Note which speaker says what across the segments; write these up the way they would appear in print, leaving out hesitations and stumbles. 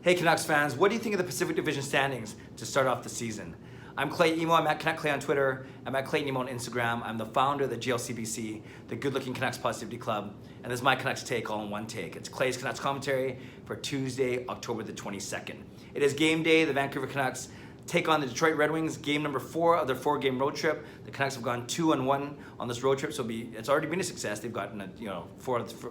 Speaker 1: Hey Canucks fans, what do you think of the Pacific Division standings to start off the season? I'm Clay Emo, I'm at Canuck Clay on Twitter, I'm at Clay Emo on Instagram, I'm the founder of the GLCBC, the Good Looking Canucks Positivity Club, and this is my Canucks take all in one take. It's Clay's Canucks commentary for Tuesday, October the 22nd. It is game day, the Vancouver Canucks take on the Detroit Red Wings, game number 4 of their 4-game road trip. The Canucks have gone 2-1 on this road trip, so it's already been a success. They've gotten 4 of the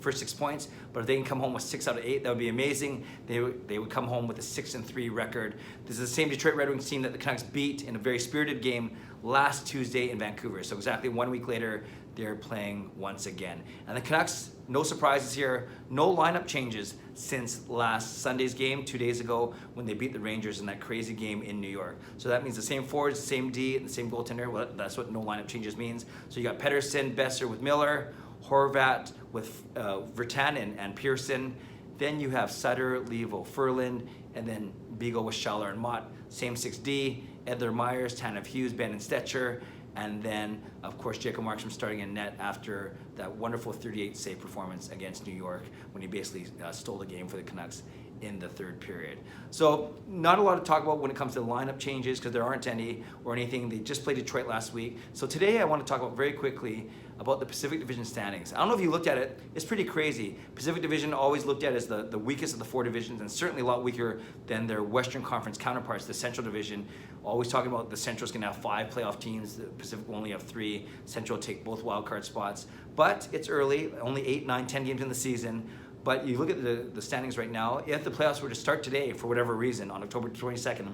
Speaker 1: first 6 points, but if they can come home with 6 out of 8, that would be amazing. They would come home with a 6-3 record. This is the same Detroit Red Wings team that the Canucks beat in a very spirited game last Tuesday in Vancouver. So exactly 1 week later, they're playing once again. And the Canucks, no surprises here, no lineup changes since last Sunday's game 2 days ago when they beat the Rangers in that crazy game in New York. So that means the same forwards, the same D, and the same goaltender. Well, that's what no lineup changes means. So you got Pettersson, Besser with Miller, Horvat with Virtanen and Pearson. Then you have Sutter, Levo, Furland, and then Beagle with Schaller and Mott. Same 6D, Edler, Myers, Tanev, Hughes, Ben and Stetcher. And then, of course, Jacob Markstrom starting in net after that wonderful 38 save performance against New York when he basically stole the game for the Canucks in the third period. So not a lot to talk about when it comes to lineup changes because there aren't any or anything. They just played Detroit last week. So today I want to talk about very quickly about the Pacific Division standings. I don't know if you looked at it. It's pretty crazy. Pacific Division always looked at as the weakest of the 4 divisions and certainly a lot weaker than their Western Conference counterparts, the Central Division. Always talking about the Central's going to have 5 playoff teams. The Pacific will only have 3. Central will take both wildcard spots. But it's early, only 8, 9, 10 games in the season. But you look at the standings right now, if the playoffs were to start today for whatever reason on October 22nd,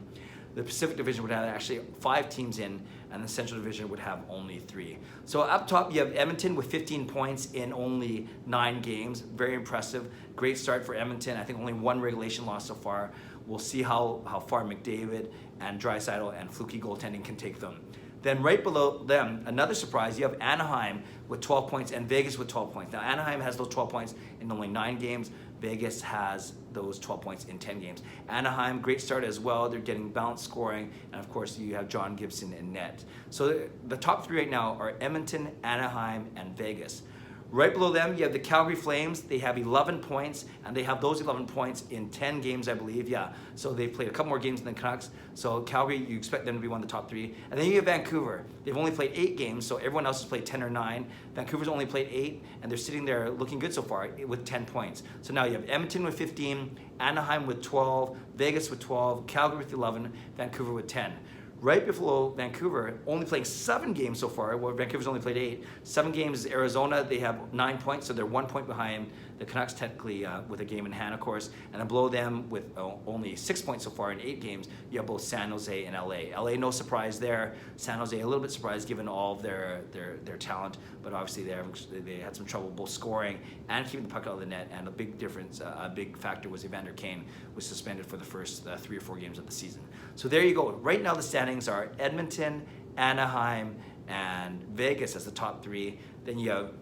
Speaker 1: the Pacific Division would have actually 5 teams in and the Central Division would have only 3. So up top you have Edmonton with 15 points in only 9 games. Very impressive. Great start for Edmonton. I think only 1 regulation loss so far. We'll see how far McDavid and Draisaitl and fluky goaltending can take them. Then right below them, another surprise, you have Anaheim with 12 points and Vegas with 12 points. Now Anaheim has those 12 points in only 9 games. Vegas has those 12 points in 10 games. Anaheim, great start as well. They're getting balanced scoring. And of course, you have John Gibson in net. So the top 3 right now are Edmonton, Anaheim, and Vegas. Right below them, you have the Calgary Flames. They have 11 points, and they have those 11 points in 10 games, I believe. Yeah, so they've played a couple more games than the Canucks. So Calgary, you expect them to be one of the top 3. And then you have Vancouver. They've only played 8 games, so everyone else has played 10 or 9. Vancouver's only played 8, and they're sitting there looking good so far with 10 points. So now you have Edmonton with 15, Anaheim with 12, Vegas with 12, Calgary with 11, Vancouver with 10. Right below Vancouver, only playing 7 games so far. Well, Vancouver's only played 8. 7 games is Arizona. They have 9 points, so they're 1 point behind the Canucks technically with a game in hand, of course. And then below them with only 6 points so far in 8 games, you have both San Jose and LA. LA, no surprise there. San Jose, a little bit surprised given all of their talent, but obviously they had some trouble both scoring and keeping the puck out of the net. And a big difference, a big factor was Evander Kane was suspended for the first 3 or 4 games of the season. So there you go. Right now the standings are Edmonton, Anaheim, and Vegas as the top 3. Then you have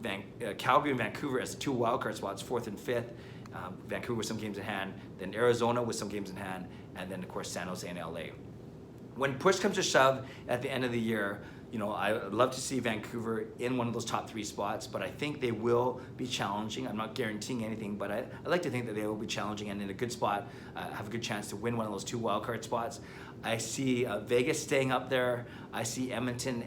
Speaker 1: Calgary and Vancouver as the 2 wildcard spots, 4th and 5th. Vancouver with some games in hand. Then Arizona with some games in hand. And then, of course, San Jose and LA. When push comes to shove at the end of the year, I'd love to see Vancouver in one of those top 3 spots, but I think they will be challenging. I'm not guaranteeing anything, but I like to think that they will be challenging and in a good spot, have a good chance to win one of those 2 wildcard spots. I see Vegas staying up there. I see Edmonton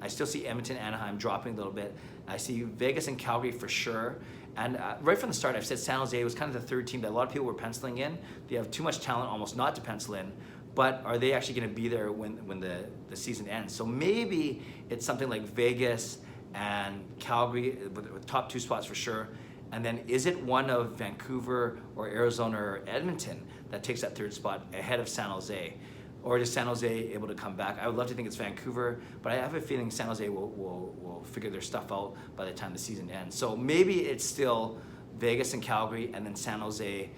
Speaker 1: I still see Edmonton, Anaheim dropping a little bit. I see Vegas and Calgary for sure. And right from the start, I've said San Jose was kind of the 3rd team that a lot of people were penciling in. They have too much talent almost not to pencil in. But are they actually going to be there when the season ends? So maybe it's something like Vegas and Calgary with top 2 spots for sure. And then is it one of Vancouver or Arizona or Edmonton that takes that 3rd spot ahead of San Jose? Or is San Jose able to come back? I would love to think it's Vancouver, but I have a feeling San Jose will figure their stuff out by the time the season ends. So maybe it's still Vegas and Calgary and then San Jose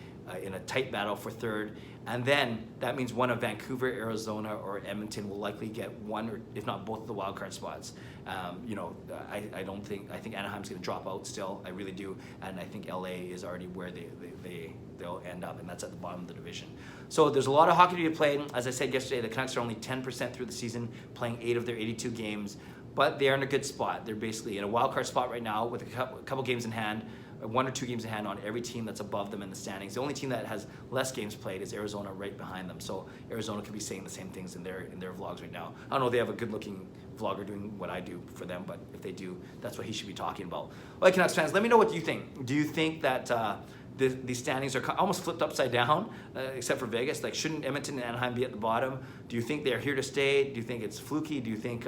Speaker 1: in a tight battle for 3rd. And then that means one of Vancouver, Arizona, or Edmonton will likely get one or if not both of the wildcard spots. I think Anaheim's going to drop out still. I really do. And I think LA is already where they'll end up, and that's at the bottom of the division. So there's a lot of hockey to be played. As I said yesterday, the Canucks are only 10% through the season, playing 8 of their 82 games. But they're in a good spot. They're basically in a wild card spot right now with a couple games in hand. 1 or 2 games in hand on every team that's above them in the standings. The only team that has less games played is Arizona, right behind them. So Arizona could be saying the same things in their vlogs right now. I don't know if they have a good-looking vlogger doing what I do for them, but if they do, that's what he should be talking about. All right, Canucks fans, let me know what you think. Do you think that these standings are almost flipped upside down, except for Vegas? Like, shouldn't Edmonton and Anaheim be at the bottom? Do you think they're here to stay? Do you think it's fluky? Do you think,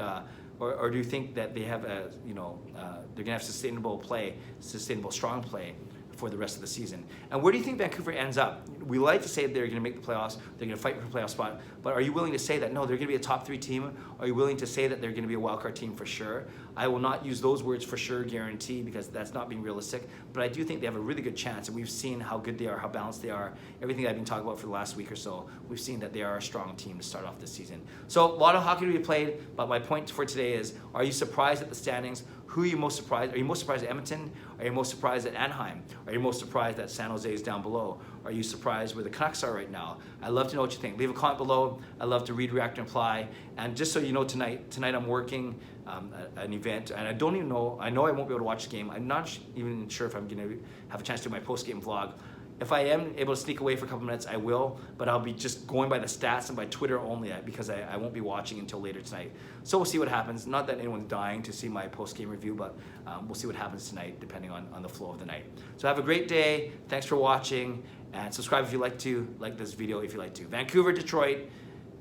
Speaker 1: or do you think that they have they're gonna have sustainable strong play for the rest of the season? And where do you think Vancouver ends up? We like to say they're going to make the playoffs, they're going to fight for a playoff spot, but are you willing to say that, no, they're going to be a top 3 team? Are you willing to say that they're going to be a wildcard team for sure? I will not use those words for sure, guarantee, because that's not being realistic, but I do think they have a really good chance, and we've seen how good they are, how balanced they are. Everything I've been talking about for the last week or so, we've seen that they are a strong team to start off this season. So a lot of hockey to be played, but my point for today is, are you surprised at the standings? Who are you most surprised? Are you most surprised at Edmonton? Are you most surprised at Anaheim? Are you most surprised that San Jose is down below? Are you surprised where the Canucks are right now? I'd love to know what you think. Leave a comment below. I'd love to read, react, and reply. And just so you know, tonight I'm working an event, and I don't even know, I know I won't be able to watch the game. I'm not even sure if I'm going to have a chance to do my post-game vlog. If I am able to sneak away for a couple minutes, I will, but I'll be just going by the stats and by Twitter only, because I won't be watching until later tonight. So we'll see what happens. Not that anyone's dying to see my post-game review, but we'll see what happens tonight depending on the flow of the night. So have a great day. Thanks for watching, and subscribe if you like to, like this video if you like to. Vancouver, Detroit,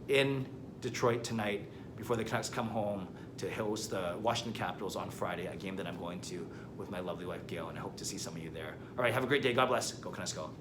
Speaker 1: in Detroit tonight before the Canucks come home to host the Washington Capitals on Friday, a game that I'm going to with my lovely wife Gail, and I hope to see some of you there. All right, have a great day. God bless. Go Canucks, go.